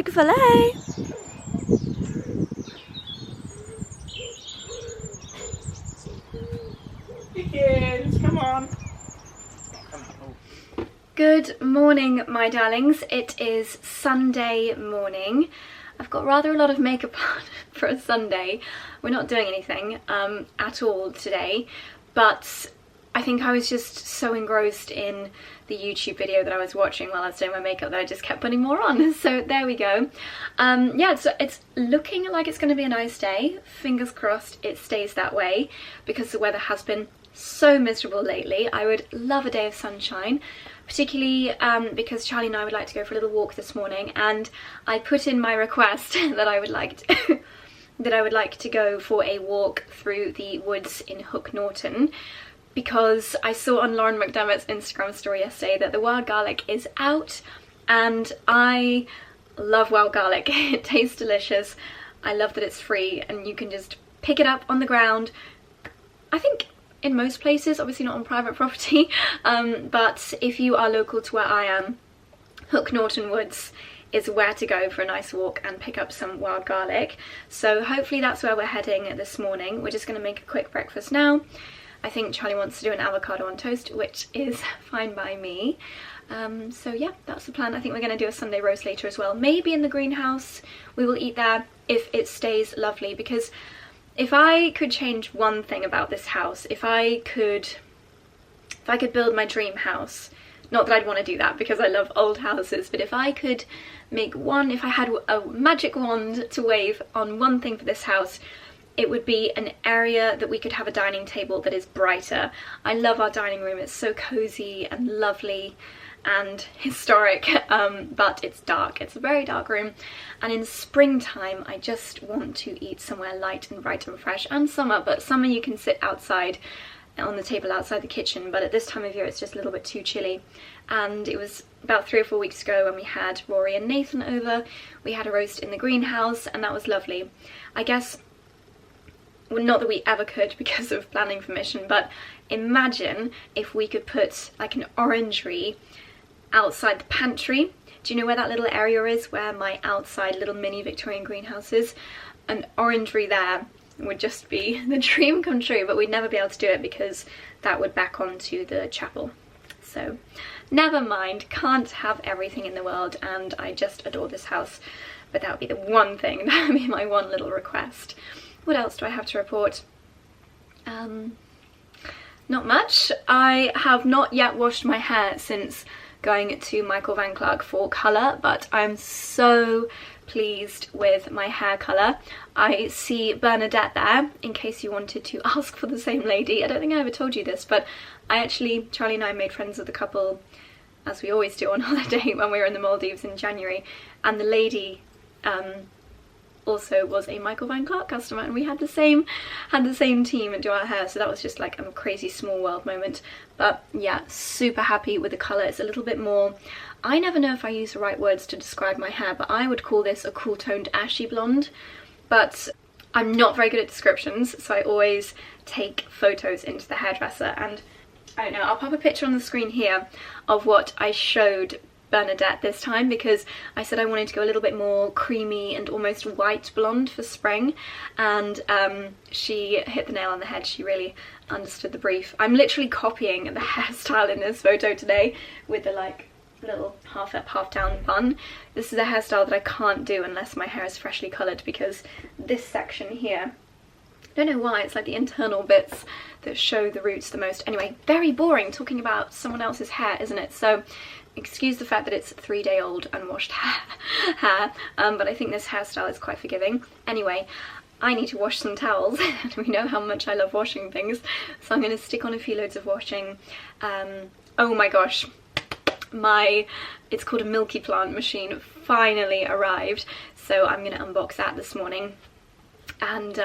Chick-fil-A. Kids, come on. Good morning, my darlings. It is Sunday morning. I've got rather a lot of makeup on for a Sunday. We're not doing anything at all today, but I think I was just so engrossed in the YouTube video that I was watching while I was doing my makeup that I just kept putting more on. So there we go. Yeah, so it's looking like it's going to be a nice day. Fingers crossed it stays that way because the weather has been so miserable lately. I would love a day of sunshine, particularly because Charlie and I would like to go for a little walk this morning, and I put in my request that I would like to that I would like to go for a walk through the woods in Hook Norton, because I saw on Lauren McDermott's Instagram story yesterday that the wild garlic is out, and I love wild garlic. It tastes delicious. I love that it's free and you can just pick it up on the ground. I think in most places, obviously not on private property, but if you are local to where I am, Hook Norton Woods is where to go for a nice walk and pick up some wild garlic. So hopefully that's where we're heading this morning. We're just going to make a quick breakfast now. I think Charlie wants to do an avocado on toast, which is fine by me. So yeah, that's the plan. I think we're going to do a Sunday roast later as well. Maybe in the greenhouse. We will eat there if it stays lovely, because if I could change one thing about this house, if I could build my dream house, not that I'd want to do that because I love old houses, but if I could make one, if I had a magic wand to wave on one thing for this house, it would be an area that we could have a dining table that is brighter. I love our dining room. It's so cozy and lovely and historic, but it's dark. It's a very dark room, and in springtime I just want to eat somewhere light and bright and fresh, and summer, but summer you can sit outside on the table outside the kitchen, but at this time of year it's just a little bit too chilly. And it was about 3 or 4 weeks ago when we had Rory and Nathan over. We had a roast in the greenhouse and that was lovely. I guess, well, not that we ever could because of planning permission, but imagine if we could put like an orangery outside the pantry. Do you know where that little area is where my outside little mini Victorian greenhouse is? An orangery there would just be the dream come true, but we'd never be able to do it because that would back onto the chapel. So never mind, can't have everything in the world, and I just adore this house, but that would be the one thing, that would be my one little request. What else do I have to report? Not much. I have not yet washed my hair since going to Michael Van Clark for colour, but I'm so pleased with my hair colour. I see Bernadette there, in case you wanted to ask for the same lady. I don't think I ever told you this, but Charlie and I made friends with the couple, as we always do on holiday when we were in the Maldives in January, and the lady also was a Michael Van Clark customer, and we had the same team do our hair, so that was just like a crazy small world moment. But yeah, super happy with the colour. It's a little bit more, I never know if I use the right words to describe my hair, but I would call this a cool toned ashy blonde, but I'm not very good at descriptions, so I always take photos into the hairdresser, and I don't know, I'll pop a picture on the screen here of what I showed Bernadette this time, because I said I wanted to go a little bit more creamy and almost white blonde for spring, and she hit the nail on the head. She really understood the brief. I'm literally copying the hairstyle in this photo today with the like little half up half down bun. This is a hairstyle that I can't do unless my hair is freshly coloured, because this section here, I don't know why, it's like the internal bits that show the roots the most. Anyway, very boring talking about someone else's hair, isn't it? So excuse the fact that it's 3-day-old unwashed hair, but I think this hairstyle is quite forgiving. Anyway, I need to wash some towels. We know how much I love washing things, so I'm going to stick on a few loads of washing. Oh my gosh, it's called a Milky Plant machine finally arrived, so I'm going to unbox that this morning, and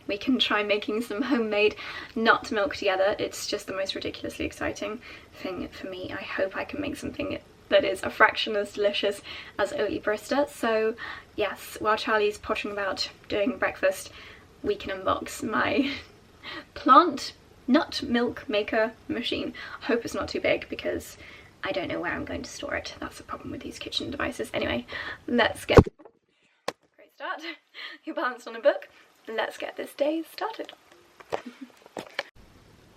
we can try making some homemade nut milk together. It's just the most ridiculously exciting thing for me. I hope I can make something that is a fraction as delicious as Oatly Barista. So yes, while Charlie's pottering about doing breakfast, we can unbox my plant nut milk maker machine. I hope it's not too big because I don't know where I'm going to store it. That's the problem with these kitchen devices. Anyway, let's get start. You're balanced on a book. Let's get this day started.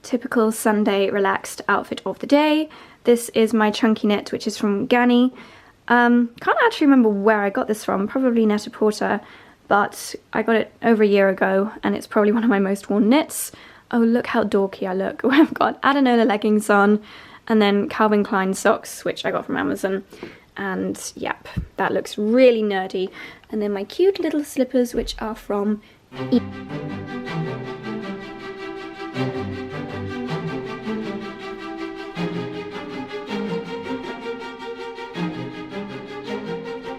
Typical Sunday relaxed outfit of the day. This is my chunky knit, which is from Ganni. Can't actually remember where I got this from, probably Net-a-Porter, but I got it over a year ago and it's probably one of my most worn knits. Oh, look how dorky I look. I've got Adanola leggings on and then Calvin Klein socks, which I got from Amazon. And yep, that looks really nerdy. And then my cute little slippers, which are from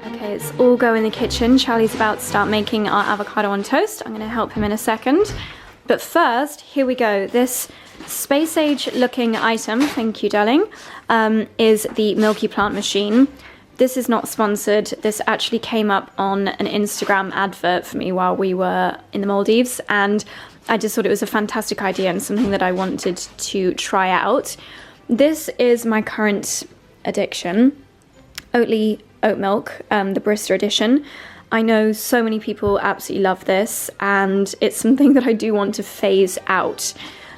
Okay, it's all go in the kitchen. Charlie's about to start making our avocado on toast. I'm going to help him in a second. But first, here we go. This space age looking item, thank you darling, is the Milky Plant machine. This is not sponsored. This actually came up on an Instagram advert for me while we were in the Maldives, and I just thought it was a fantastic idea and something that I wanted to try out. This is my current addiction, Oatly oat milk, the barista edition. I know so many people absolutely love this, and it's something that I do want to phase out.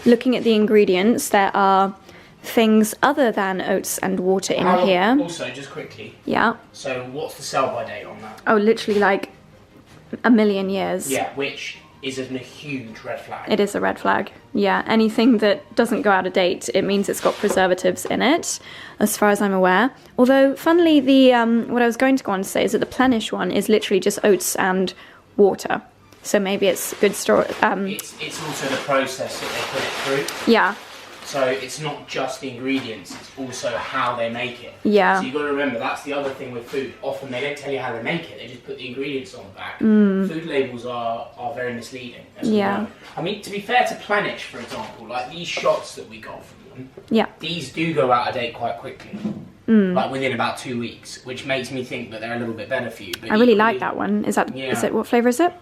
Looking at the ingredients, there are things other than oats and water in here. Also, just quickly. Yeah. So, what's the sell-by date on that? Oh, literally like a million years. Yeah, which is a huge red flag. It is a red flag. Yeah, anything that doesn't go out of date, it means it's got preservatives in it, as far as I'm aware. Although, funnily, the what I was going to go on to say is that the Plenish one is literally just oats and water. So maybe it's good store. It's also the process that they put it through. Yeah. So it's not just the ingredients, it's also how they make it. Yeah. So you've got to remember, that's the other thing with food. Often they don't tell you how they make it, they just put the ingredients on the back. Food labels are very misleading. As we know. I mean, to be fair to Plenish, for example, like these shots that we got from them, Yeah. these do go out of date quite quickly. Like within about 2 weeks, which makes me think that they're a little bit better for you. But I really like that one. Is that, Yeah. is it, what flavour is it?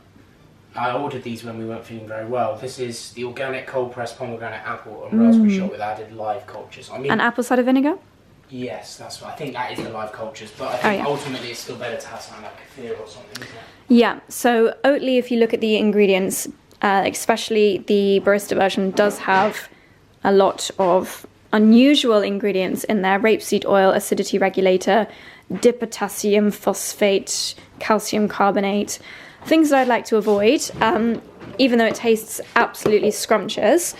I ordered these when we weren't feeling very well. This is the organic cold pressed pomegranate apple and raspberry shot with added live cultures. I mean, And apple cider vinegar? yes, that's what I think. That is the live cultures, but I think ultimately it's still better to have something like kefir or something, isn't it? Yeah, so Oatly, if you look at the ingredients, especially the barista version, does have a lot of unusual ingredients in there. Rapeseed oil, acidity regulator, dipotassium phosphate, calcium carbonate, things that I'd like to avoid, even though it tastes absolutely scrumptious.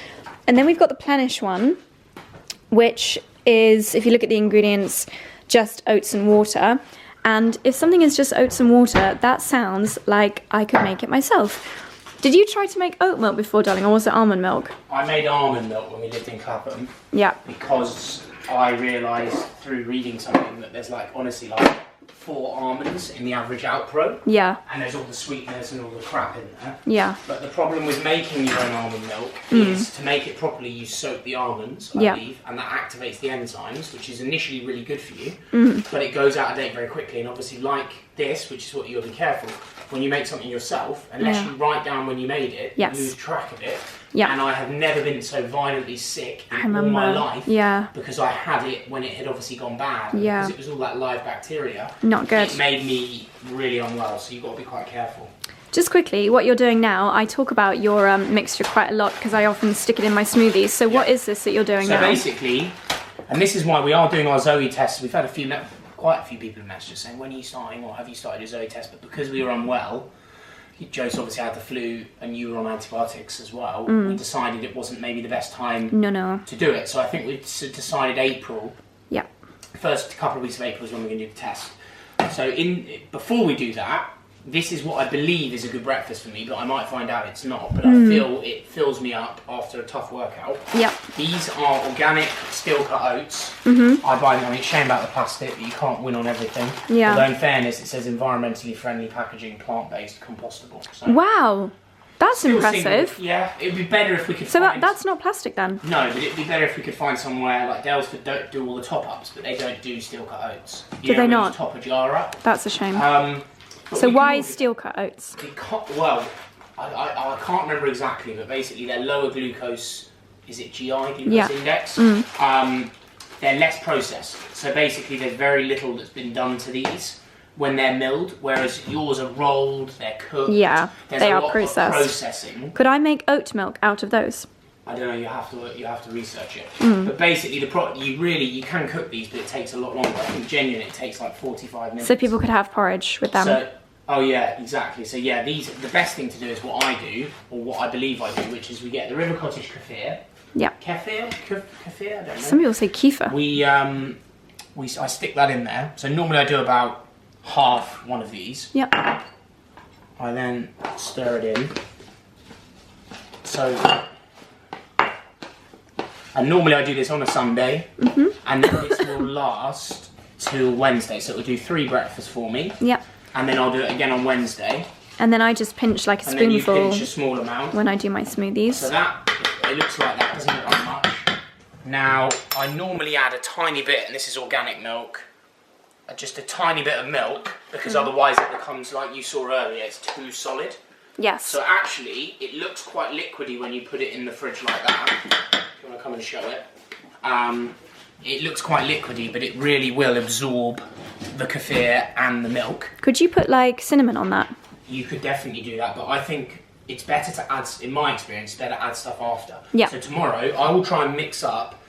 And then we've got the Plenish one, which is, if you look at the ingredients, just oats and water. And if something is just oats and water, that sounds like I could make it myself. Did you try to make oat milk before, darling, or was it almond milk? I made almond milk when we lived in Clapham. Yeah. Because I realised through reading something that there's like, honestly, like 4 almonds in the average outpro. Yeah. And there's all the sweetness and all the crap in there. Yeah. But the problem with making your own almond milk is to make it properly, you soak the almonds, I believe, and that activates the enzymes, which is initially really good for you, but it goes out of date very quickly. And obviously, like this, which is what you'll be careful, when you make something yourself, unless you write down when you made it, you lose track of it. Yeah. And I have never been so violently sick in all my life because I had it when it had obviously gone bad. Because it was all that live bacteria. Not good. It made me really unwell, so you've got to be quite careful. Just quickly, what you're doing now, I talk about your mixture quite a lot because I often stick it in my smoothies. So what is this that you're doing now? So basically, and this is why we are doing our Zoe tests. We've had quite a few people have messaged saying, when are you starting, or have you started your Zoe test? But because we were unwell, Joe's obviously had the flu and you were on antibiotics as well, we decided it wasn't maybe the best time to do it. So I think we decided April. Yeah. First couple of weeks of April is when we're going to do the test. So before we do that, this is what I believe is a good breakfast for me, but I might find out it's not. But I feel it fills me up after a tough workout. Yep. These are organic steel cut oats. I buy them. I mean, it's a shame about the plastic, but you can't win on everything. Yeah. Although in fairness, it says environmentally friendly packaging, plant-based, compostable. So wow, that's impressive. Yeah, it would be better if we could. So that's not plastic then? No, but it'd be better if we could find somewhere like Dalesford don't do all the top-ups, but they don't do steel cut oats. Do they not? Top a jar up. That's a shame. So why steel cut oats? Well, I can't remember exactly, but basically they're lower glucose, is it GI, glucose index? They're less processed. So basically there's very little that's been done to these. when they're milled, whereas yours are rolled, they're cooked. Yeah, There's they a are lot processed. Of processing. Could I make oat milk out of those? I don't know. You have to research it. Mm. But basically, you can cook these, but it takes a lot longer. I think genuinely it takes like 45 minutes. So people could have porridge with them. So, oh yeah, exactly. So yeah, the best thing to do is what I do, or what I believe I do, which is we get the River Cottage kefir. Yeah. Kefir, I don't know. Some people say kefir. I stick that in there. So normally I do about half one of these. Yep. I then stir it in. So, and normally I do this on a Sunday, and then this will last till Wednesday. So it will do 3 breakfasts for me. Yep. And then I'll do it again on Wednesday. And then I just pinch like a And then you spoonful pinch a small amount. when I do my smoothies. So that, it looks like that, doesn't look like much. Now, I normally add a tiny bit, and this is organic milk, just a tiny bit of milk, because otherwise it becomes, like you saw earlier, it's too solid. Yes. So actually, it looks quite liquidy when you put it in the fridge like that. If you want to come and show it. It looks quite liquidy, but it really will absorb the kefir and the milk. Could you put like cinnamon on that? You could definitely do that, but I think it's better to add, in my experience, it's better to add stuff after. Yeah. So tomorrow, I will try and mix up,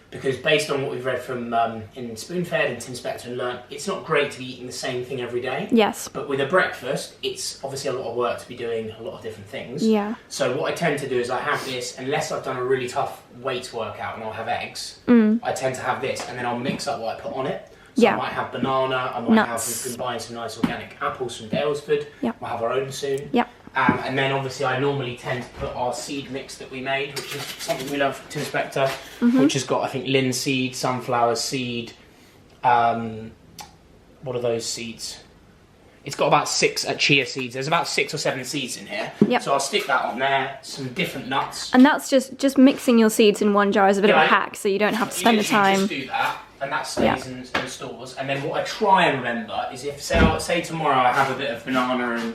because based on what we've read from in Spoonfed and Tim Spector and learnt, it's not great to be eating the same thing every day. Yes. But with a breakfast, it's obviously a lot of work to be doing a lot of different things. Yeah. So what I tend to do is I have this, unless I've done a really tough weights workout and I'll have eggs, I tend to have this, and then I'll mix up what I put on it. So Yeah. I might have banana, I might Nuts. have, we've been buying some nice organic apples from Dalesford. Yep. We'll have our own soon. Yep. And then obviously I normally tend to put our seed mix that we made, which is something we love from Tim Spector, which has got, I think, linseed, sunflower seed, what are those seeds? It's got about 6 chia seeds. There's about 6 or 7 seeds in here. Yep. So I'll stick that on there, some different nuts. And that's just mixing your seeds in one jar is a bit of a Yeah, hack, so you don't have to You spend the literally time. just do that, and that stays in stores. And then what I try and remember is if, say tomorrow I have a bit of banana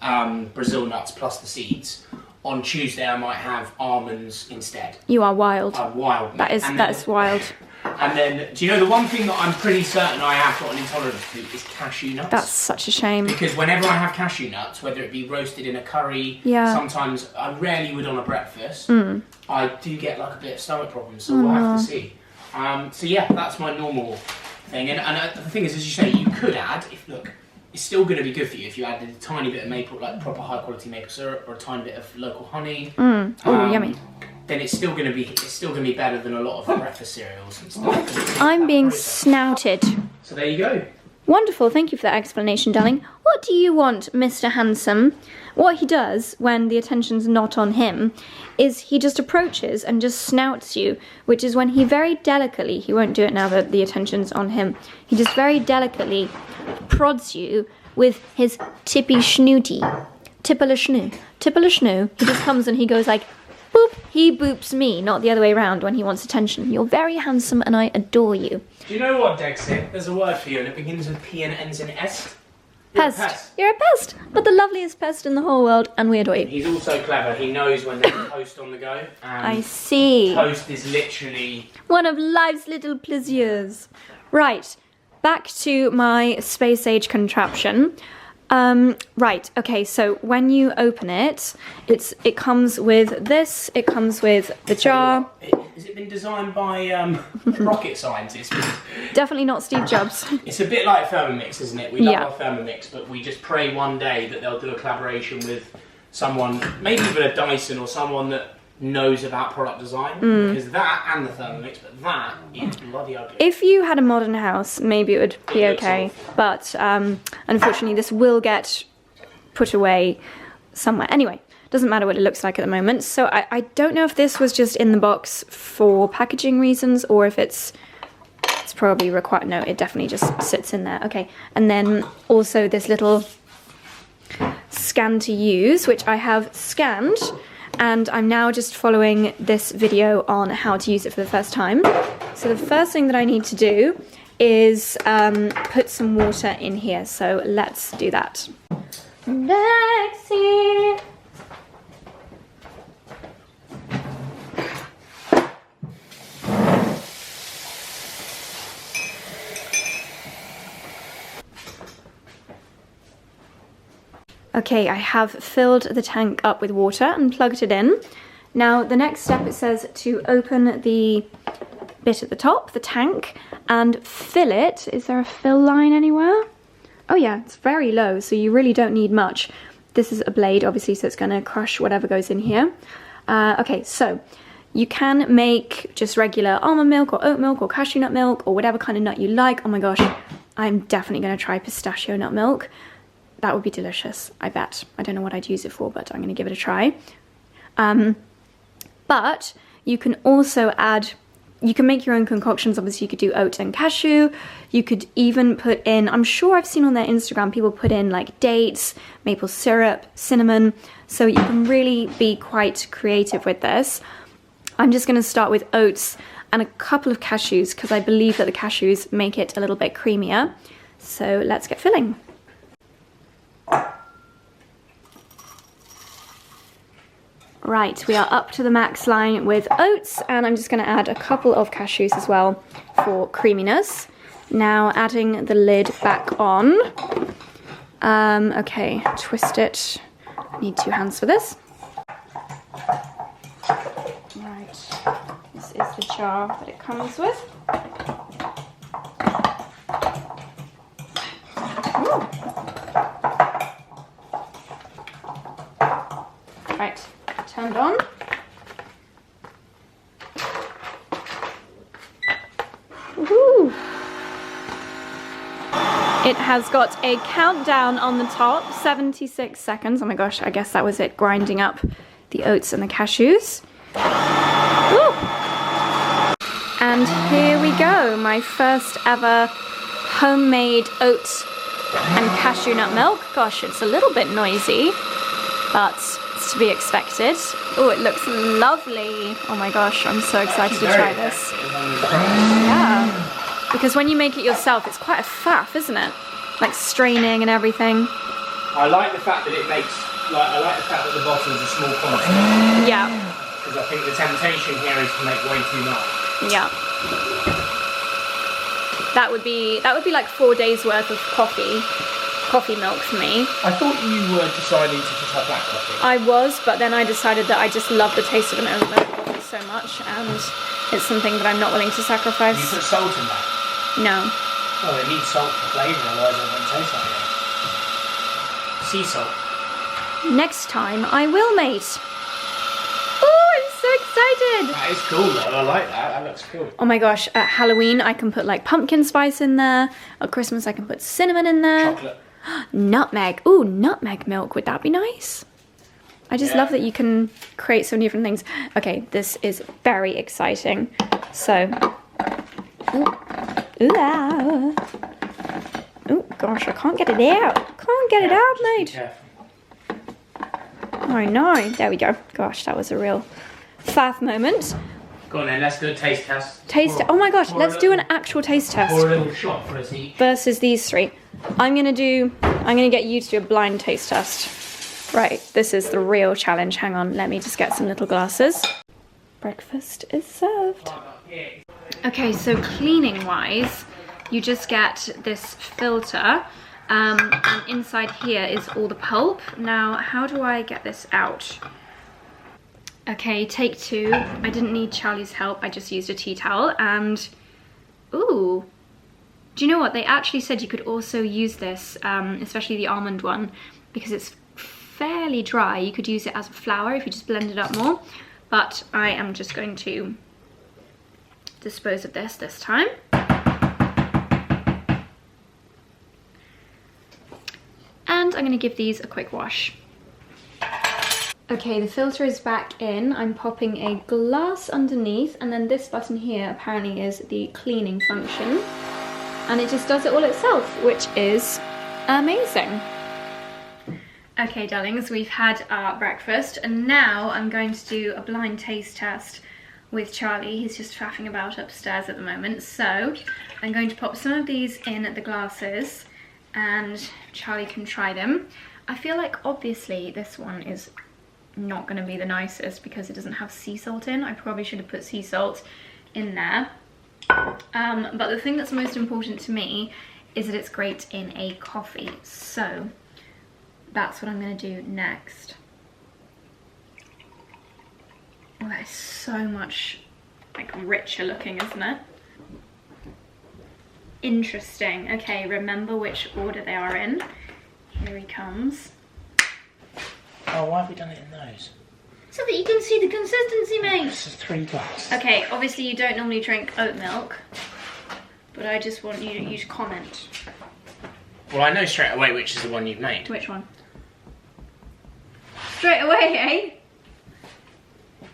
and Brazil nuts plus the seeds, on Tuesday I might have almonds instead. You are wild. I'm wild. That is wild. And then, do you know the one thing that I'm pretty certain I have got an intolerance to is cashew nuts? That's such a shame. Because whenever I have cashew nuts, whether it be roasted in a curry, sometimes I rarely would on a breakfast, I do get like a bit of stomach problems, so we'll have to see. So yeah, that's my normal thing. And the thing is, as you say, you could add, it's still going to be good for you if you added a tiny bit of maple, like proper high quality maple syrup, or a tiny bit of local honey. Oh, yummy. Then it's still going to be better than a lot of breakfast cereals and stuff. I'm being snouted. So there you go. Wonderful, thank you for that explanation, darling. What do you want, Mr. Handsome? What he does when the attention's not on him is he just approaches and just snouts you, which is when he very delicately, he won't do it now that the attention's on him, he just very delicately prods you with his tippy schnooty. Tipple-a-schnoo. Tipple-a-schnoo. He just comes and he goes like, boop, he boops me, not the other way around when he wants attention. You're very handsome and I adore you. Do you know what, Dexter? There's a word for you and it begins with P and ends in S. You're Pest. a pest. You're a pest, but the loveliest pest in the whole world, and we adore you. He's also clever. He knows when there's a toast on the go. And I see. Toast is literally... One of life's little pleasures. Right, back to my space age contraption. Right, okay, so when you open it, it comes with this, it comes with the jar. Has it been designed by rocket scientists? Definitely not Steve Jobs. It's a bit like Thermomix, isn't it? We love our Thermomix, but we just pray one day that they'll do a collaboration with someone, maybe even a Dyson or someone that knows about product design, because that and the Thermomix, but that is bloody ugly. If you had a modern house, maybe it would be okay, but unfortunately this will get put away somewhere. Anyway, doesn't matter what it looks like at the moment. So I don't know if this was just in the box for packaging reasons or if it's probably required. No, it definitely just sits in there. Okay, and then also this little scan to use, which I have scanned. And I'm now just following this video on how to use it for the first time. So the first thing that I need to do is put some water in here. So let's do that. Lexi! Okay, I have filled the tank up with water and plugged it in. Now the next step, it says to open the bit at the top, the tank, and fill it. Is there a fill line anywhere? Oh yeah, it's very low, so you really don't need much. This is a blade, obviously, so it's going to crush whatever goes in here. Okay, so you can make just regular almond milk or oat milk or cashew nut milk or whatever kind of nut you like. Oh my gosh, I'm definitely going to try pistachio nut milk. That would be delicious, I bet. I don't know what I'd use it for, but I'm going to give it a try. But you can also add, you can make your own concoctions. Obviously, you could do oat and cashew. You could even put in, I'm sure I've seen on their Instagram, people put in like dates, maple syrup, cinnamon. So you can really be quite creative with this. I'm just going to start with oats and a couple of cashews because I believe that the cashews make it a little bit creamier. So let's get filling. Right, we are up to the max line with oats, and I'm just going to add a couple of cashews as well for creaminess. Now adding the lid back on. Okay, twist it. I need 2 hands for this. Right, this is the jar that it comes with. Ooh. Right, turned on. Woohoo! It has got a countdown on the top, 76 seconds. Oh my gosh, I guess that was it grinding up the oats and the cashews. Woo! And here we go, my first ever homemade oat and cashew nut milk. Gosh, it's a little bit noisy, but it's to be expected. Oh, it looks lovely. Oh my gosh, I'm so excited to try this. Yeah. Because when you make it yourself, it's quite a faff, isn't it? Like straining and everything. I like the fact that it makes, I like the fact that the bottle is a small quantity. Yeah. Because I think the temptation here is to make way too much. Yeah. That would be like 4 days worth of coffee milk for me. I thought you were deciding to just have black coffee. I was, but then I decided that I just love the taste of an oat milk coffee so much, and it's something that I'm not willing to sacrifice. You put salt in that? No. Well, it needs salt for flavour, otherwise it won't taste like it. Sea salt. Next time I will, mate. Oh, I'm so excited. That is cool though, I like that, that looks cool. Oh my gosh, at Halloween I can put like pumpkin spice in there. At Christmas I can put cinnamon in there. Chocolate. Nutmeg. Ooh, nutmeg milk, would that be nice? I just love that you can create so many different things. Okay, this is very exciting. So, ooh, gosh, I can't get it out. Can't get it out, mate. Oh no, there we go. Gosh, that was a real faff moment. Go on then, let's do a taste test. Oh my gosh, let's do an actual taste test. Pour a little shot for us each. Versus these 3. I'm gonna get you to do a blind taste test. Right, this is the real challenge. Hang on, let me just get some little glasses. Breakfast is served. Okay, so cleaning wise, you just get this filter, and inside here is all the pulp. Now, how do I get this out? Okay, take 2. I didn't need Charlie's help, I just used a tea towel, and ooh. Do you know what? They actually said you could also use this, especially the almond one, because it's fairly dry. You could use it as a flour if you just blend it up more, but I am just going to dispose of this time. And I'm going to give these a quick wash. Okay, the filter is back in. I'm popping a glass underneath, and then this button here apparently is the cleaning function. And it just does it all itself, which is amazing. Okay, darlings, we've had our breakfast, and now I'm going to do a blind taste test with Charlie. He's just faffing about upstairs at the moment. So I'm going to pop some of these in the glasses, and Charlie can try them. I feel like obviously this one is not going to be the nicest because it doesn't have sea salt in. I probably should have put sea salt in there. But the thing that's most important to me is that it's great in a coffee. So that's what I'm going to do next. Oh, that is so much like richer looking, isn't it? Interesting. Okay, remember which order they are in. Here he comes. Oh, why have we done it in those? So that you can see the consistency, mate. This is 3 glasses. Okay, obviously you don't normally drink oat milk, but I just want you to comment. Well, I know straight away which is the one you've made. Which one? Straight away, eh?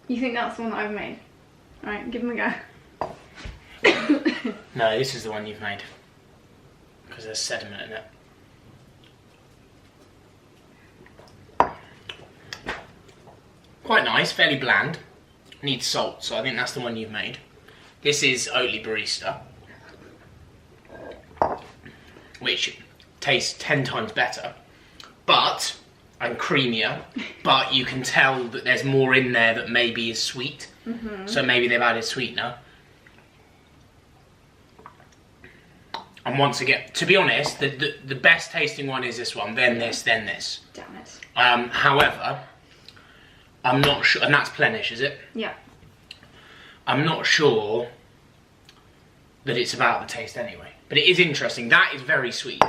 You think that's the one that I've made? Alright, give him a go. No, this is the one you've made. Because there's sediment in it. Quite nice, fairly bland. Needs salt, so I think that's the one you've made. This is Oatly Barista, which tastes 10 times better, and creamier, but you can tell that there's more in there that maybe is sweet. So maybe they've added sweetener. And once again, to be honest, the best tasting one is this one, then this, then this. Damn it. However, I'm not sure, and that's Plenish, is it? Yeah. I'm not sure that it's about the taste anyway. But it is interesting. That is very sweet,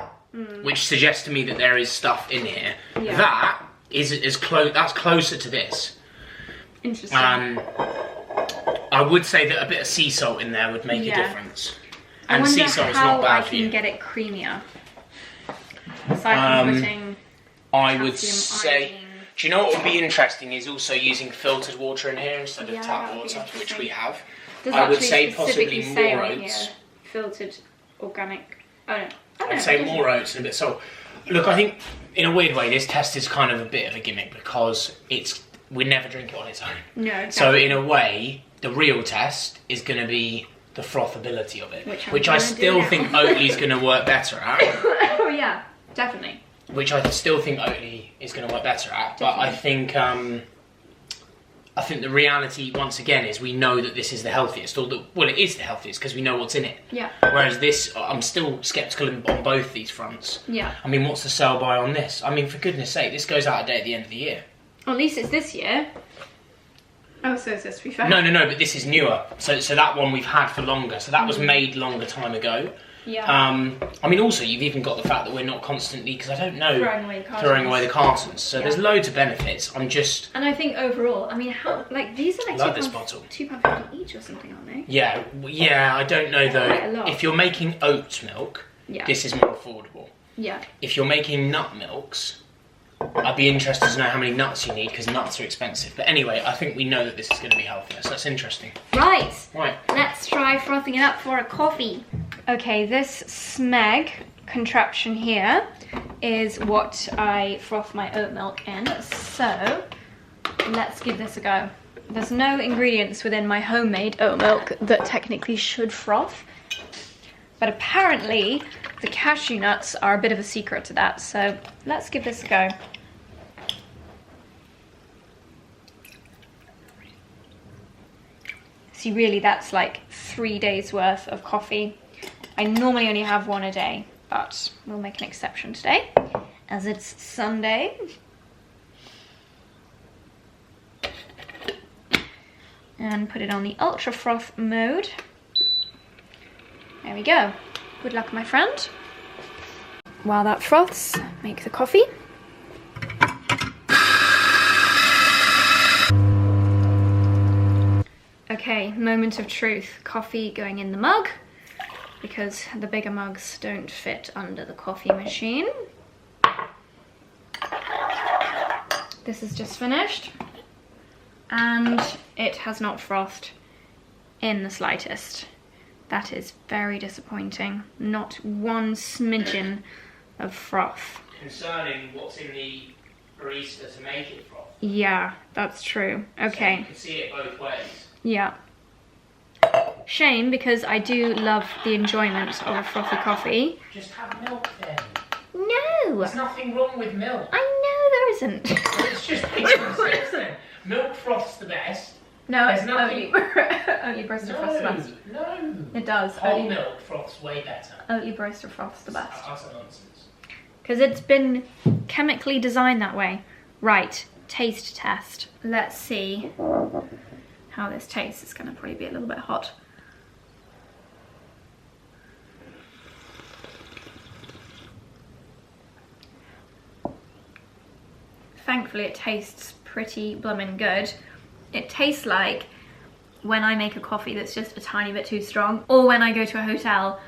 which suggests to me that there is stuff in here. Yeah. That is that's closer to this. Interesting. I would say that a bit of sea salt in there would make a difference. I And wonder sea salt's how not bad I for can you. get it creamier. Aside from putting I would calcium say, iodine. do you know what would be interesting is also using filtered water in here instead of Yeah, tap that would be water, which interesting. we have. Does I would actually say possibly specifically say more on oats. here, filtered organic. Oh no. Oh, no, I'd say it more oats and a bit salt. Look, I think in a weird way this test is kind of a bit of a gimmick because we never drink it on its own. No, exactly. So in a way, the real test is going to be the frothability of it, which I still think Oatly's going to work better at. Oh yeah, definitely. Which I still think Oatly is going to work better at, but I think the reality once again is we know that this is the healthiest, well, it is the healthiest because we know what's in it. Yeah. Whereas this, I'm still sceptical on both these fronts. Yeah. I mean, what's the sell by on this? I mean, for goodness sake, this goes out of date at the end of the year. At least it's this year. Oh, so it's this, to be fair. No, but this is newer. So that one we've had for longer. So that was made longer time ago. Yeah. I mean, also, you've even got the fact that we're not constantly, because I don't know, throwing away the cartons. So there's loads of benefits. I'm just... And I think overall, I mean, how, like, these are like love this bottle. £2.50 each or something, aren't they? Yeah, I don't know Quite a though. lot. If you're making oat milk, this is more affordable. Yeah. If you're making nut milks, I'd be interested to know how many nuts you need, because nuts are expensive. But anyway, I think we know that this is going to be healthier, so that's interesting. Right. Right. Let's try frothing it up for a coffee. Okay, this Smeg contraption here is what I froth my oat milk in. So let's give this a go. There's no ingredients within my homemade oat milk that technically should froth. But apparently the cashew nuts are a bit of a secret to that. So let's give this a go. See, really that's like 3 days worth of coffee. I normally only have one a day, but we'll make an exception today, as it's Sunday. And put it on the ultra froth mode. There we go. Good luck, my friend. While that froths, make the coffee. Okay, moment of truth. Coffee going in the mug, because the bigger mugs don't fit under the coffee machine. This is just finished, and it has not frothed in the slightest. That is very disappointing. Not one smidgen of froth. Concerning what's in the barista to make it froth. Yeah, that's true. Okay. So you can see it both ways. Yeah. Shame, because I do love the enjoyment of a frothy coffee. Just have milk then. No! There's nothing wrong with milk. I know there isn't. It's just listen, milk froth's the best. No, There's it's nothing... Oatly Barista froths the best. No. It does. Whole milk froth's way better. Oatly Barista froths the best. That's nonsense. because it's been chemically designed that way. Right, taste test. Let's see how this tastes. It's gonna probably be a little bit hot. Thankfully it tastes pretty bloomin' good. It tastes like when I make a coffee that's just a tiny bit too strong, or when I go to a hotel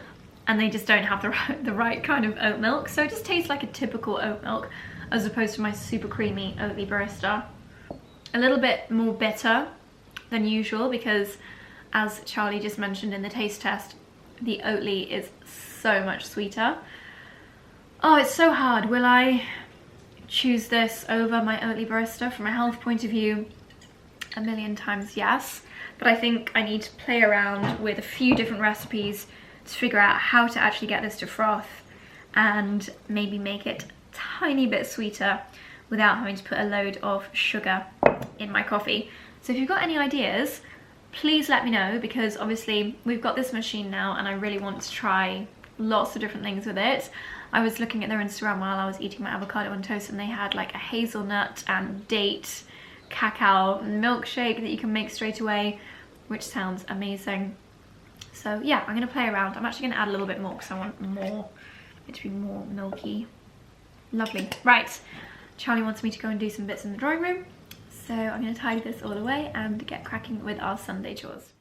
and they just don't have the right kind of oat milk. So it just tastes like a typical oat milk as opposed to my super creamy Oatly barista. A little bit more bitter than usual because, as Charlie just mentioned in the taste test, the Oatly is so much sweeter. Oh, it's so hard. Will I choose this over my Oatly barista? From a health point of view, a million times yes. But I think I need to play around with a few different recipes to figure out how to actually get this to froth and maybe make it a tiny bit sweeter without having to put a load of sugar in my coffee. So if you've got any ideas, please let me know, because obviously we've got this machine now and I really want to try lots of different things with it. I was looking at their Instagram while I was eating my avocado on toast, and they had like a hazelnut and date cacao milkshake that you can make straight away, which sounds amazing. So yeah, I'm gonna play around. I'm actually gonna add a little bit more because I want it to be more milky. Lovely. Right, Charlie wants me to go and do some bits in the drawing room, so I'm gonna tidy this all away and get cracking with our Sunday chores.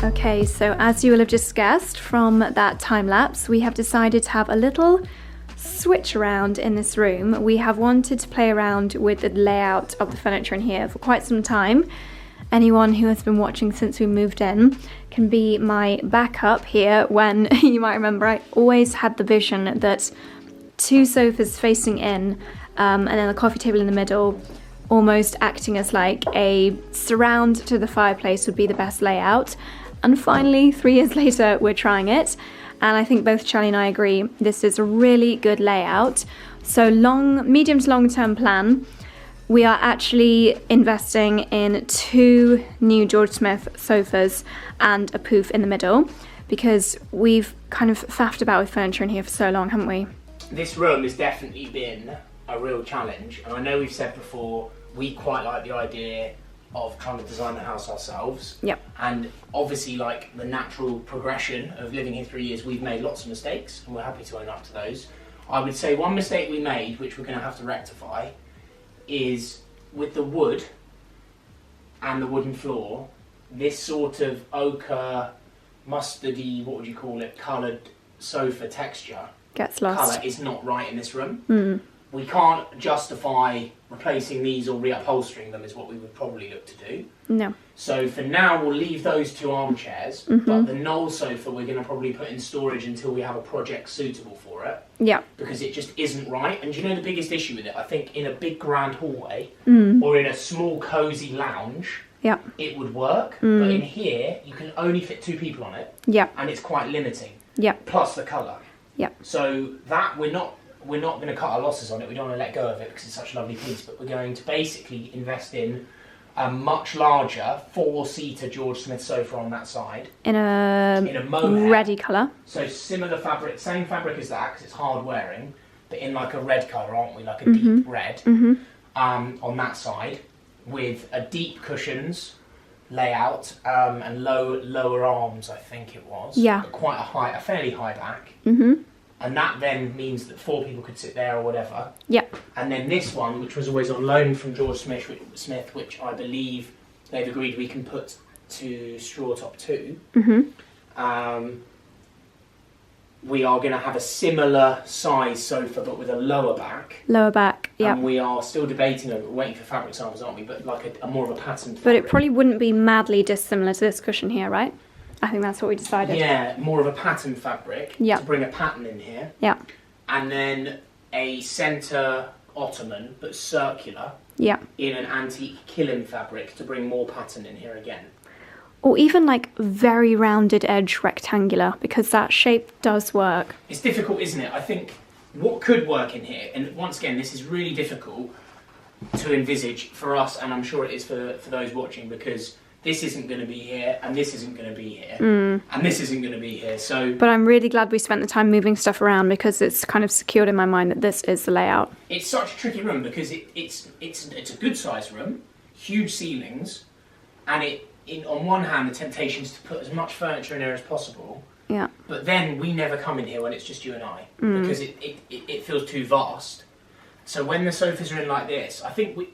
Okay, so as you will have just guessed from that time lapse, we have decided to have a little switch around in this room. We have wanted to play around with the layout of the furniture in here for quite some time. Anyone who has been watching since we moved in can be my backup here when, you might remember, I always had the vision that two sofas facing in and then the coffee table in the middle, almost acting as like a surround to the fireplace, would be the best layout. And finally, 3 years later, we're trying it. And I think both Charlie and I agree this is a really good layout. So medium to long term plan, we are actually investing in 2 new George Smith sofas and a poof in the middle, because we've kind of faffed about with furniture in here for so long, haven't we? This room has definitely been a real challenge, and I know we've said before, we quite like the idea of trying to design the house ourselves. Yep. And obviously, like the natural progression of living here 3 years, we've made lots of mistakes, and we're happy to own up to those. I would say one mistake we made, which we're going to have to rectify, is with the wood and the wooden floor, this sort of ochre, mustardy, what would you call it, coloured sofa texture Gets lost. colour is not right in this room. We can't justify replacing these or reupholstering them, is what we would probably look to do. No. So for now, we'll leave those 2 armchairs, but the Knoll sofa we're going to probably put in storage until we have a project suitable for it. Yeah. Because it just isn't right. And do you know the biggest issue with it? I think in a big grand hallway or in a small cosy lounge, Yeah. it would work. But in here, you can only fit 2 people on it. Yeah. And it's quite limiting. Yeah. Plus the colour. Yeah. So that we're not going to cut our losses on it. We don't want to let go of it because it's such a lovely piece. But we're going to basically invest in a much larger 4-seater George Smith sofa on that side. In a mohair. Reddy colour. So similar fabric, same fabric as that because it's hard wearing, but in like a red colour, aren't we? Like a deep red on that side, with a deep cushions layout and lower arms, I think it was. Yeah. But quite a fairly high back. And that then means that 4 people could sit there or whatever. Yep. And then this one, which was always on loan from George Smith, which I believe they've agreed we can put to straw top 2. We are going to have a similar size sofa, but with a lower back. Lower back, yeah. And we are still debating over, waiting for fabric samples, aren't we? But like a more of a patterned fabric. But it probably wouldn't be madly dissimilar to this cushion here, right? I think that's what we decided. Yeah, more of a patterned fabric to bring a pattern in here. Yeah. And then a centre ottoman, but circular. Yeah. In an antique killing fabric to bring more pattern in here again. Or even like very rounded edge rectangular, because that shape does work. It's difficult, isn't it? I think what could work in here, and once again, this is really difficult to envisage for us, and I'm sure it is for those watching, because this isn't going to be here, and this isn't going to be here, and this isn't going to be here. So, but I'm really glad we spent the time moving stuff around, because it's kind of secured in my mind that this is the layout. It's such a tricky room because it's a good sized room, huge ceilings, and on one hand the temptation is to put as much furniture in here as possible. Yeah. But then we never come in here when it's just you and I, because it feels too vast. So when the sofas are in like this, I think do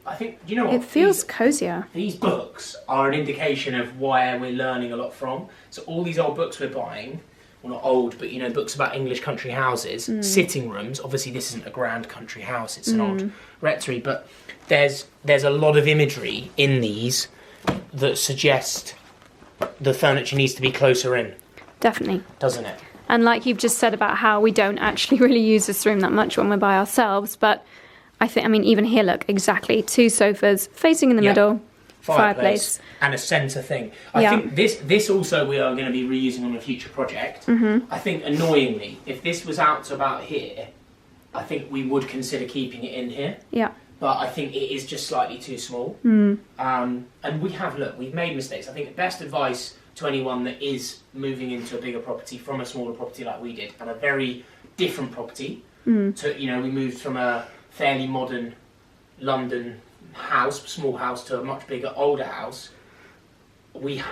you know what? It feels cozier. These books are an indication of where we're learning a lot from. So all these old books we're buying, well not old, but books about English country houses, sitting rooms. Obviously this isn't a grand country house, it's an old rectory, but there's a lot of imagery in these that suggest the furniture needs to be closer in. Definitely. Doesn't it? And like you've just said about how we don't actually really use this room that much when we're by ourselves, but I mean, even here, look, exactly, 2 sofas facing in the middle, fireplace. And a centre thing. I think this also we are going to be reusing on a future project. I think, annoyingly, if this was out to about here, I think we would consider keeping it in here. Yeah. But I think it is just slightly too small. And we've made mistakes. I think the best advice to anyone that is moving into a bigger property from a smaller property like we did, and a very different property, to, we moved from a fairly modern London house, small house, to a much bigger, older house. With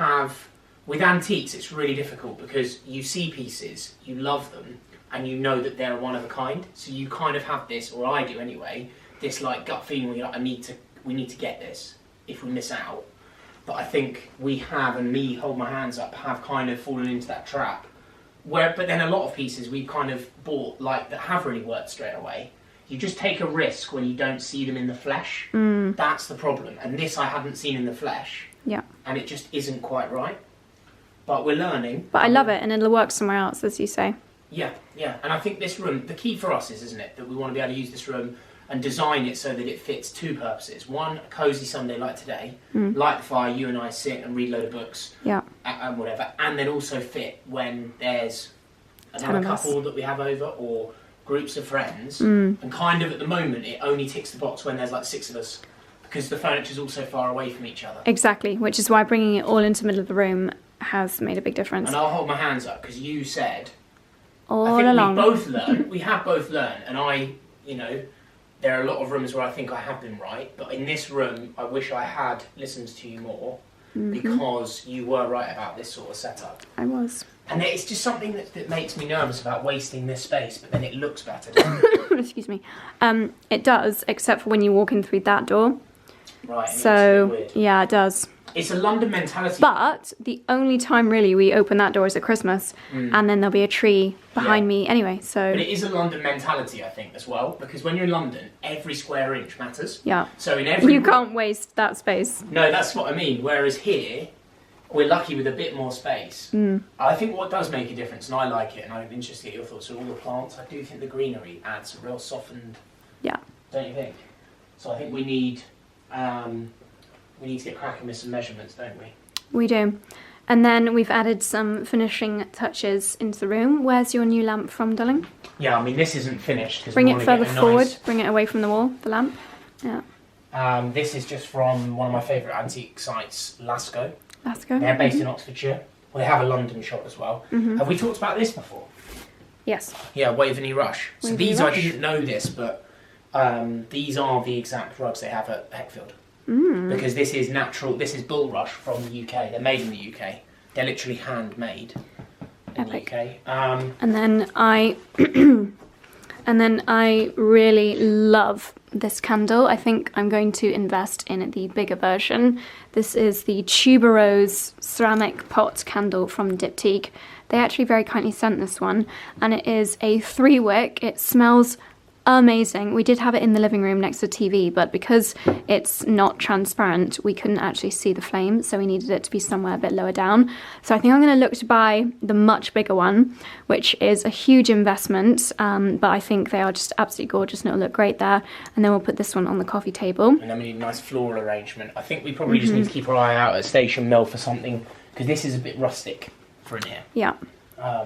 antiques, it's really difficult because you see pieces, you love them, and you know that they're one of a kind. So you kind of have this, or I do anyway, this like gut feeling where you're like, we need to get this if we miss out. But I think we have, and me, hold my hands up, have kind of fallen into that trap. But then a lot of pieces we kind of bought like that have really worked straight away. You just take a risk when you don't see them in the flesh. That's the problem. And this I hadn't seen in the flesh. Yeah. And it just isn't quite right. But we're learning. But I love it, and it'll work somewhere else, as you say. Yeah. And I think this room, the key for us is, isn't it, that we want to be able to use this room and design it so that it fits 2 purposes. One, a cosy Sunday like today, light the fire, you and I sit and read a load of books, and whatever. And then also fit when there's another couple that we have over, or groups of friends. And kind of at the moment, it only ticks the box when there's like 6 of us, because the furniture's all so far away from each other. Exactly, which is why bringing it all into the middle of the room has made a big difference. And I'll hold my hands up, because you said, all along. We have both learned, and there are a lot of rooms where I think I have been right, but in this room, I wish I had listened to you more, because you were right about this sort of setup. I was. And it's just something that makes me nervous about wasting this space, but then it looks better, doesn't it? Excuse me. It does, except for when you walk in through that door. Right, so, weird. Yeah, it does. It's a London mentality. But the only time really we open that door is at Christmas, and then there'll be a tree behind me anyway, so... But it is a London mentality, I think, as well, because when you're in London, every square inch matters. Yeah. So in every... You can't waste that space. No, that's what I mean. Whereas here, we're lucky with a bit more space. I think what does make a difference, and I like it, and I'm interested to get your thoughts on all the plants, I do think the greenery adds a real softened... Yeah. Don't you think? So I think we need to get cracking with some measurements, don't we? We do. And then we've added some finishing touches into the room. Where's your new lamp from, darling? Yeah, I mean, this isn't finished. Bring it further forward. Bring it away from the wall, the lamp. Yeah. This is just from one of my favourite antique sites, Lasco. Lasco. They're based in Oxfordshire. Well, they have a London shop as well. Have we talked about this before? Yes. Yeah, Waveney Rush. So Waveney these, Rush. I didn't know this, but these are the exact rugs they have at Heckfield. Because this is natural, this is Bulrush from the UK. They're made in the UK. They're literally handmade. in the UK. And then I really love this candle. I think I'm going to invest in the bigger version. This is the tuberose ceramic pot candle from Diptyque. They actually very kindly sent this one, and it is a 3-wick. It smells amazing. We did have it in the living room next to the TV, but because it's not transparent, we couldn't actually see the flame, so we needed it to be somewhere a bit lower down. So I think I'm going to look to buy the much bigger one, which is a huge investment, but I think they are just absolutely gorgeous and it'll look great there. And then we'll put this one on the coffee table. And then we need a nice floral arrangement. I think we probably just need to keep our eye out at Station Mill for something, because this is a bit rustic for in here. Yeah. I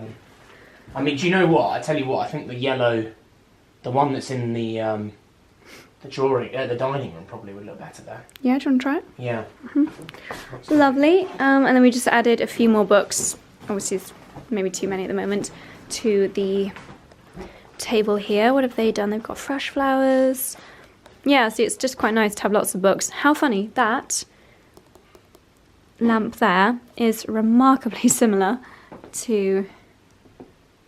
mean, do you know what? I tell you what, I think the yellow, the one that's in the dining room probably would look better there. Yeah, do you want to try it? Yeah. Lovely. And then we just added a few more books. Obviously, it's maybe too many at the moment, to the table here. What have they done? They've got fresh flowers. Yeah, see, it's just quite nice to have lots of books. How funny, that lamp there is remarkably similar to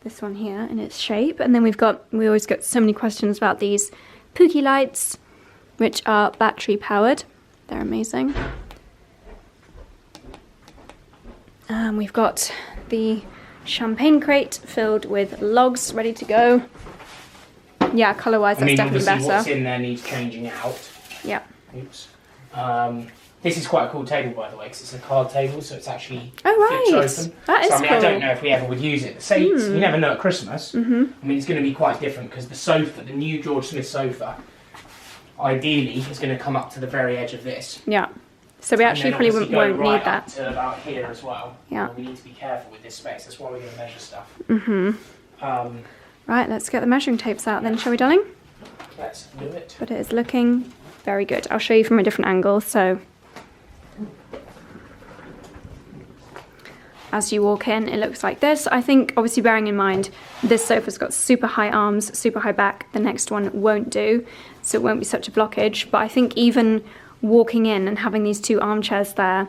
this one here in its shape. And then we always get so many questions about these Pookie lights, which are battery powered. They're amazing. We've got the champagne crate filled with logs ready to go. Yeah, colour wise that's definitely better. What's in there needs changing out. Yeah. Oops. This is quite a cool table, by the way, because it's a card table, so it's actually flips open. That is cool. I don't know if we ever would use it. The seats, you never know at Christmas. I mean, it's going to be quite different, because the sofa, the new George Smith sofa, ideally is going to come up to the very edge of this. Yeah. So we actually probably won't need that. Up to about here as well. Yeah. And we need to be careful with this space. That's why we're going to measure stuff. Right, let's get the measuring tapes out then, shall we, darling? Let's do it. But it is looking very good. I'll show you from a different angle. So as you walk in, it looks like this. I think, obviously bearing in mind, this sofa's got super high arms, super high back. The next one won't do, so it won't be such a blockage. But I think even walking in and having these 2 armchairs there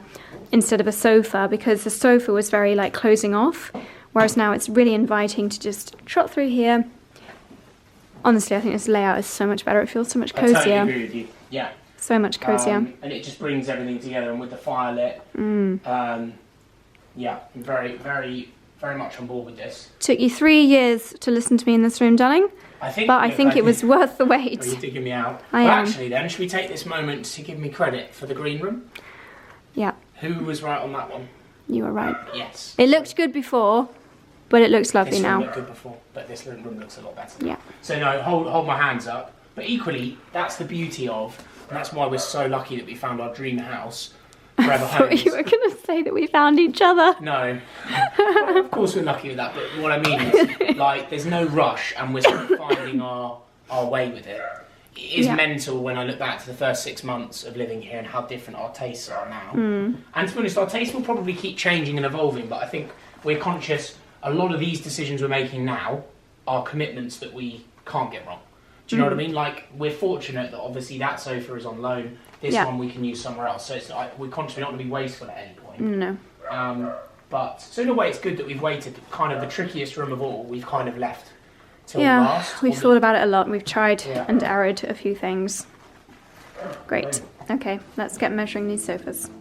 instead of a sofa, because the sofa was very like closing off, whereas now it's really inviting to just trot through here. Honestly, I think this layout is so much better. It feels so much cozier. I totally agree with you. Yeah. So much cozier. And it just brings everything together, and with the fire lit. Yeah, I'm very, very, very much on board with this. Took you 3 years to listen to me in this room, darling. I think it was worth the wait. Are you digging me out? I am. Actually then, should we take this moment to give me credit for the green room? Yeah. Who was right on that one? You were right. Yes. It looked good before, but it looks lovely now. This room looked good before, but this room looks a lot better. Yeah. So no, hold my hands up. But equally, that's the beauty of, and that's why we're so lucky that we found our dream house. Forever I thought you were going to say that we found each other. No. Well, of course we're lucky with that, but what I mean is, like, there's no rush and we're sort of finding our way with it. It is mental when I look back to the first 6 months of living here and how different our tastes are now. And to be honest, our tastes will probably keep changing and evolving, but I think we're conscious a lot of these decisions we're making now are commitments that we can't get wrong. Do you know what I mean? Like, we're fortunate that obviously that sofa is on loan. This one we can use somewhere else. So it's we're conscious we don't want to be wasteful at any point. No. But so in a way, it's good that we've waited. Kind of the trickiest room of all, we've kind of left till last. We've thought about it a lot. We've tried and errored a few things. Great. Okay, let's get measuring these sofas.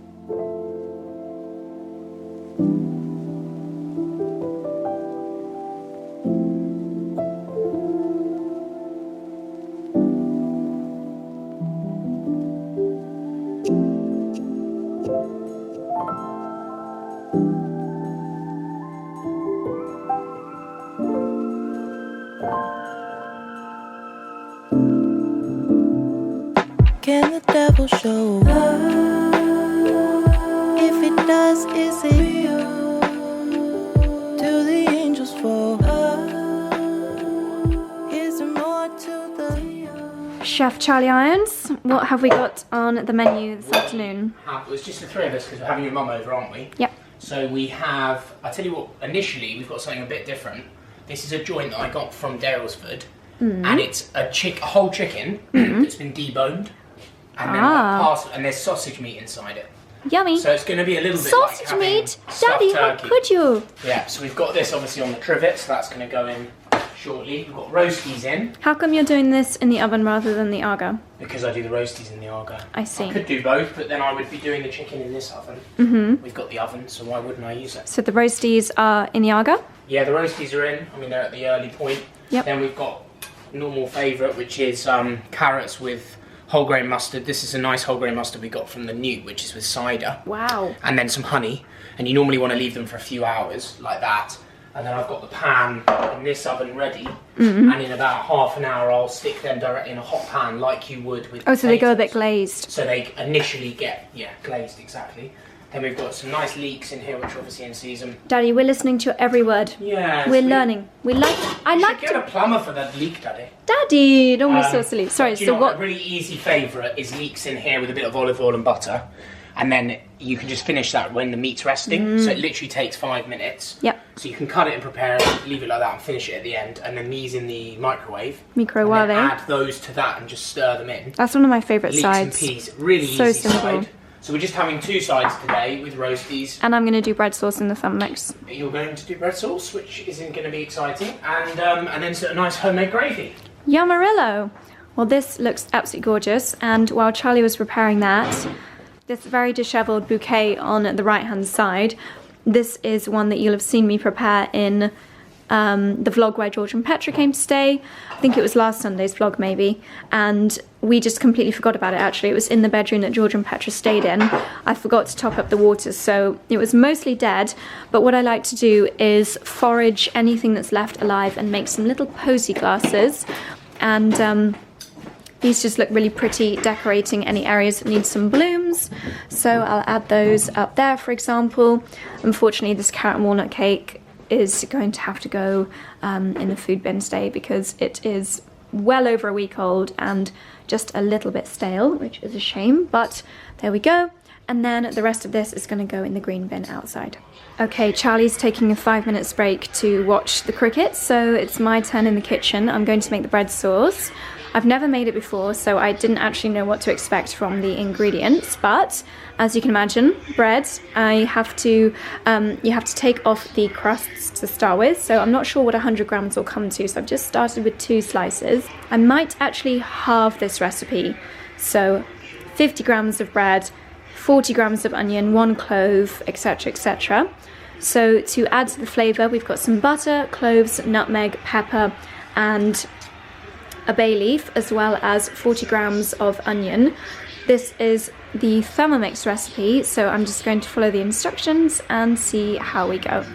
Can the devil show up? If it does, is it real? Do the angels fall? Is there more to the... Chef Charlie Irons, what have we got on the menu this afternoon? It was just the 3 of us because we're having your mum over, aren't we? Yep. So we have, I tell you what, initially we've got something a bit different. This is a joint that I got from Dalesford, and it's a whole chicken that's been deboned. And then and there's sausage meat inside it. Yummy. So it's going to be a little bit sausage like having meat. stuffed Daddy, how turkey. could you? Yeah, so we've got this obviously on the trivet, so that's going to go in shortly. We've got roasties in. How come you're doing this in the oven rather than the Aga? Because I do the roasties in the Aga. I see. I could do both, but then I would be doing the chicken in this oven. Mm-hmm. We've got the oven, so why wouldn't I use it? So the roasties are in the Aga? Yeah, the roasties are in. I mean, they're at the early point. Yep. Then we've got normal favourite, which is carrots with whole grain mustard. This is a nice whole grain mustard we got from the Newt, which is with cider. Wow. And then some honey. And you normally want to leave them for a few hours, like that. And then I've got the pan in this oven ready. Mm-hmm. And in about half an hour, I'll stick them directly in a hot pan like you would with Oh, so they go a potatoes. bit glazed. So they initially get, glazed, exactly. Then we've got some nice leeks in here, which are obviously in season. Daddy, we're listening to your every word. Yeah. We're learning. I like Get a plumber for that leek, Daddy. Daddy, don't be so silly. Sorry, Do you so know what? A really easy favourite is leeks in here with a bit of olive oil and butter. And then you can just finish that when the meat's resting. So it literally takes 5 minutes. Yep. So you can cut it and prepare it, leave it like that and finish it at the end. And then these in the microwave. Microwave. And then add those to that and just stir them in. That's one of my favourite Leeks sides. and peas. Really So easy simple. side. So we're just having 2 sides today with roasties. And I'm going to do bread sauce in the thumb mix. You're going to do bread sauce, which isn't going to be exciting. And then a nice homemade gravy. Yummarillo. Well, this looks absolutely gorgeous. And while Charlie was preparing that, this very dishevelled bouquet on the right-hand side, this is one that you'll have seen me prepare in the vlog where George and Petra came to stay. I think it was last Sunday's vlog maybe, and we just completely forgot about it actually. It was in the bedroom that George and Petra stayed in. I forgot to top up the water, so it was mostly dead, but what I like to do is forage anything that's left alive and make some little posy glasses, and these just look really pretty, decorating any areas that need some blooms. So I'll add those up there, for example. Unfortunately, this carrot and walnut cake is going to have to go in the food bin today because it is well over a week old and just a little bit stale, which is a shame, but there we go. And then the rest of this is going to go in the green bin outside. Okay, Charlie's taking a 5 minutes break to watch the cricket, so it's my turn in the kitchen. I'm going to make the bread sauce. I've never made it before, so I didn't actually know what to expect from the ingredients, but as you can imagine, bread, you have to take off the crusts to start with, so I'm not sure what 100 grams will come to, so I've just started with 2 slices. I might actually halve this recipe, so 50 grams of bread, 40 grams of onion, 1 clove, etc, etc. So to add to the flavour, we've got some butter, cloves, nutmeg, pepper, and a bay leaf, as well as 40 grams of onion. This is the Thermomix recipe, so I'm just going to follow the instructions and see how we go.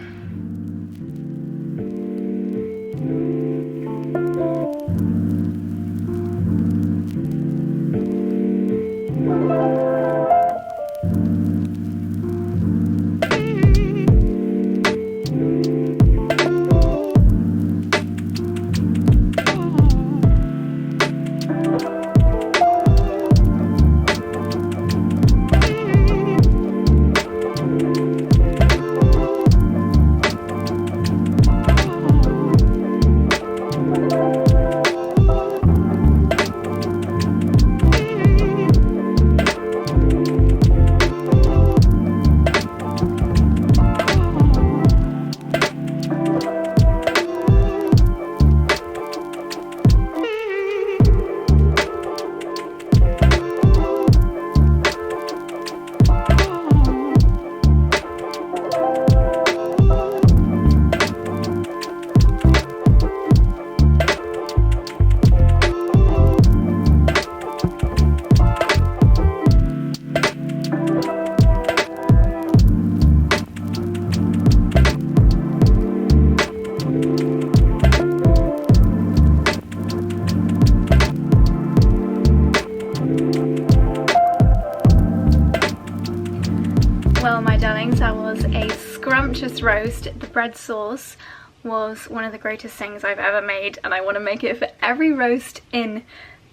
Well, my darlings, that was a scrumptious roast. The bread sauce was one of the greatest things I've ever made, and I want to make it for every roast in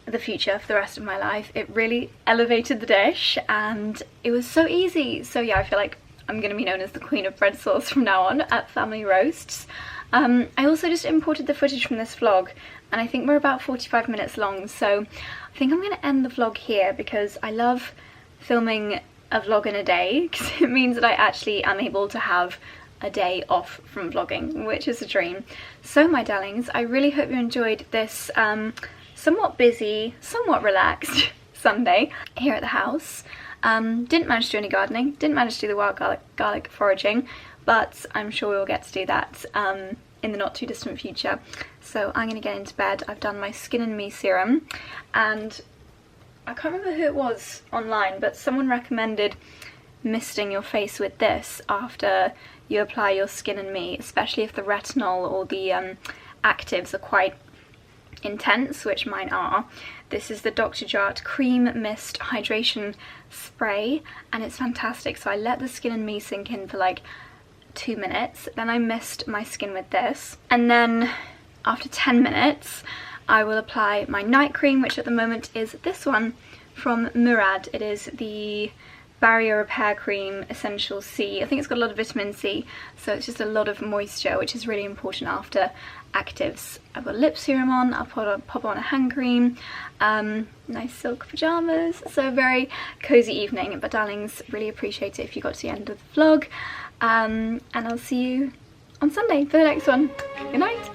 the future for the rest of my life. It really elevated the dish and it was so easy. So yeah, I feel like I'm going to be known as the queen of bread sauce from now on at family roasts. I also just imported the footage from this vlog, and I think we're about 45 minutes long, so I think I'm going to end the vlog here because I love filming a vlog in a day, because it means that I actually am able to have a day off from vlogging, which is a dream. So my darlings, I really hope you enjoyed this somewhat busy, somewhat relaxed Sunday here at the house. Didn't manage to do any gardening, didn't manage to do the wild garlic foraging, but I'm sure we'll get to do that in the not too distant future. So I'm going to get into bed. I've done my Skin and Me serum, and I can't remember who it was online, but someone recommended misting your face with this after you apply your Skin and Me, especially if the retinol or the actives are quite intense, which mine are. This is the Dr. Jart Cream Mist Hydration Spray, and it's fantastic. So I let the Skin and Me sink in for like 2 minutes, then I mist my skin with this, and then after 10 minutes I will apply my night cream, which at the moment is this one from Murad. It is the Barrier Repair Cream Essential C. I think it's got a lot of vitamin C, so it's just a lot of moisture, which is really important after actives. I've got lip serum on, I'll pop on a hand cream, nice silk pyjamas, so very cozy evening. But darlings, really appreciate it if you got to the end of the vlog, and I'll see you on Sunday for the next one. Good night.